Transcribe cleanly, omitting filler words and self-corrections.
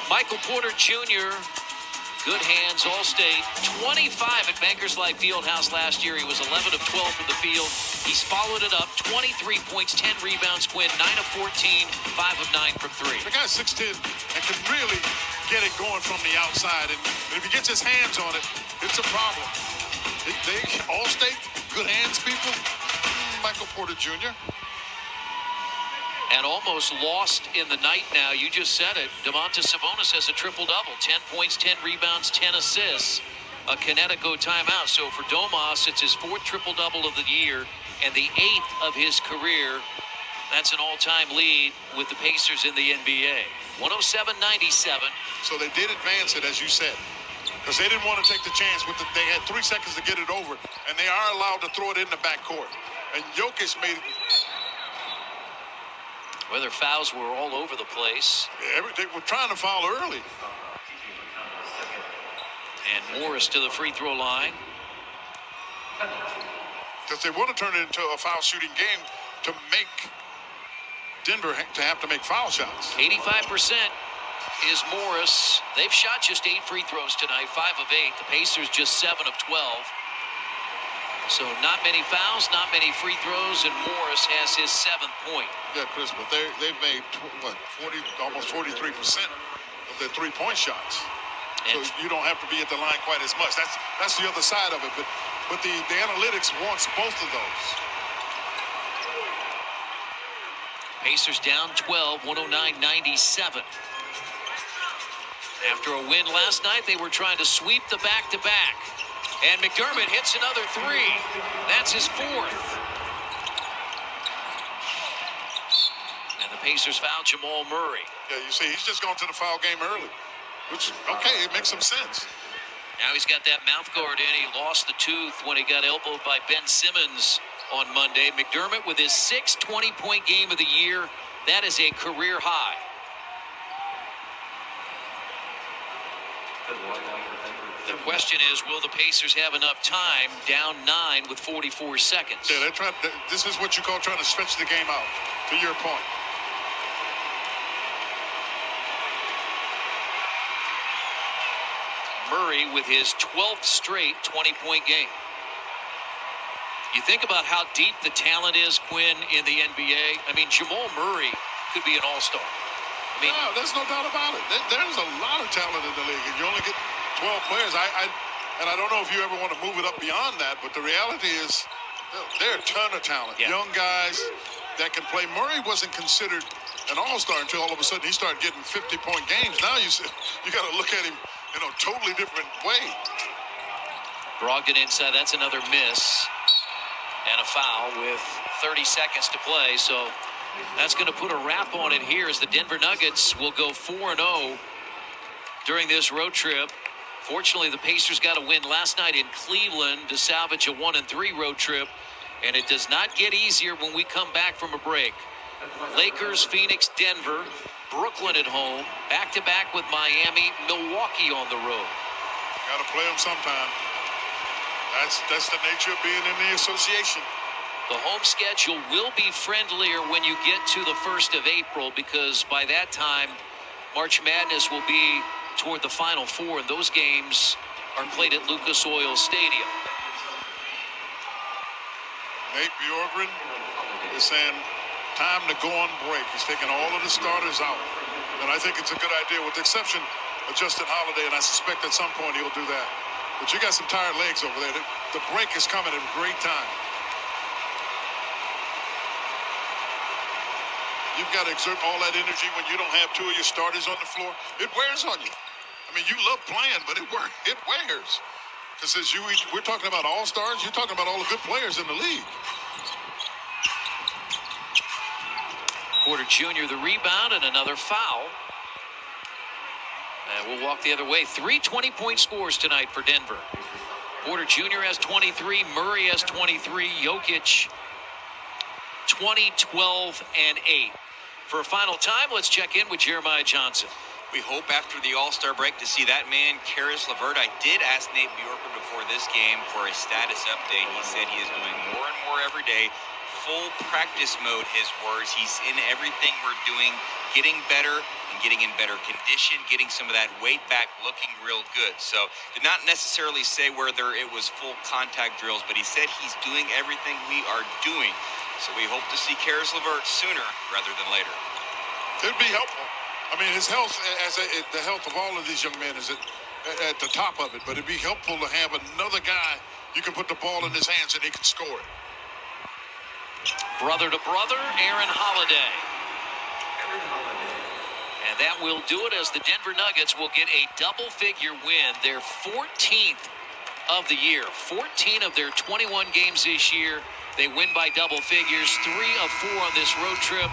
Michael Porter Jr., good hands, All-State. 25 at Bankers Life Fieldhouse last year. He was 11 of 12 from the field. He's followed it up. 23 points, 10 rebounds, Quinn. 9 of 14, 5 of 9 from 3. The guy's 6'10" and can really get it going from the outside. And if he gets his hands on it, it's a problem. They All-State, good hands, people. Michael Porter Jr. And almost lost in the night now. You just said it. Domantas Sabonis has a triple-double. 10 points, 10 rebounds, 10 assists. A Connecticut timeout. So for Domas, it's his 4th triple-double of the year and the 8th of his career. That's an all-time lead with the Pacers in the NBA. 107-97. So they did advance it, as you said, because they didn't want to take the chance. They had 3 seconds to get it over, and they are allowed to throw it in the backcourt. And Jokic made it. Well, their fouls were all over the place. They were trying to foul early. And Morris to the free throw line. Because they want to turn it into a foul shooting game to make Denver to have to make foul shots. 85% is Morris. They've shot just 8 free throws tonight, 5 of 8. The Pacers just 7 of 12. So not many fouls, not many free throws, and Morris has his 7th point. Yeah, Chris, but they've made almost 43% of their 3-point shots. And so you don't have to be at the line quite as much. That's the other side of it. But the analytics wants both of those. Pacers down 12, 109-97. After a win last night, they were trying to sweep the back-to-back. And McDermott hits another 3. That's his 4th. And the Pacers foul Jamal Murray. Yeah, you see, he's just gone to the foul game early. Which, okay, it makes some sense. Now he's got that mouth guard in. He lost the tooth when he got elbowed by Ben Simmons on Monday. McDermott with his 6th 20-point game of the year. That is a career high. The question is, will the Pacers have enough time down 9 with 44 seconds? Yeah, they're trying. This is what you call trying to stretch the game out, to your point. Murray with his 12th straight 20-point game. You think about how deep the talent is, Quinn, in the NBA. I mean, Jamal Murray could be an all-star. I mean, no, there's no doubt about it. There's a lot of talent in the league, and you only get 12 players. And I don't know if you ever want to move it up beyond that, but the reality is there are a ton of talent. Yeah. Young guys that can play. Murray wasn't considered an all-star until all of a sudden he started getting 50-point games. Now you got to look at him in a totally different way. Brogdon inside. That's another miss. And a foul with 30 seconds to play. So that's going to put a wrap on it here as the Denver Nuggets will go 4-0 during this road trip. Fortunately, the Pacers got a win last night in Cleveland to salvage a 1-3 road trip, and it does not get easier when we come back from a break. Lakers, Phoenix, Denver, Brooklyn at home, back-to-back with Miami, Milwaukee on the road. Got to play them sometime. That's the nature of being in the association. The home schedule will be friendlier when you get to the 1st of April because by that time, March Madness will be toward the Final Four, and those games are played at Lucas Oil Stadium. Nate Bjorkgren is saying time to go on break. He's taking all of the starters out, and I think it's a good idea with the exception of Justin Holiday, and I suspect at some point he'll do that. But you got some tired legs over there. The break is coming at a great time. You've got to exert all that energy when you don't have 2 of your starters on the floor. It wears on you. I mean, you love playing, but it wears. Because as we're talking about all-stars, you're talking about all the good players in the league. Porter Jr. the rebound and another foul. And we'll walk the other way. 3 20-point scores tonight for Denver. Porter Jr. has 23. Murray has 23. Jokic 20, 12, and 8. For a final time, let's check in with Jeremiah Johnson. We hope after the All-Star break to see that man, Caris LeVert. I did ask Nate Bjorkgren before this game for a status update. He said he is doing more and more every day, full practice mode, his words. He's in everything we're doing, getting better and getting in better condition, getting some of that weight back, looking real good. So did not necessarily say whether it was full contact drills, but he said he's doing everything we are doing. So we hope to see Karis LeVert sooner rather than later. It'd be helpful. I mean, his health, the health of all of these young men is at the top of it, but it'd be helpful to have another guy you can put the ball in his hands and he can score it. Brother to brother, Aaron Holiday. And that will do it as the Denver Nuggets will get a double-figure win, their 14th of the year. 14 of their 21 games this year, they win by double figures. 3 of 4 on this road trip.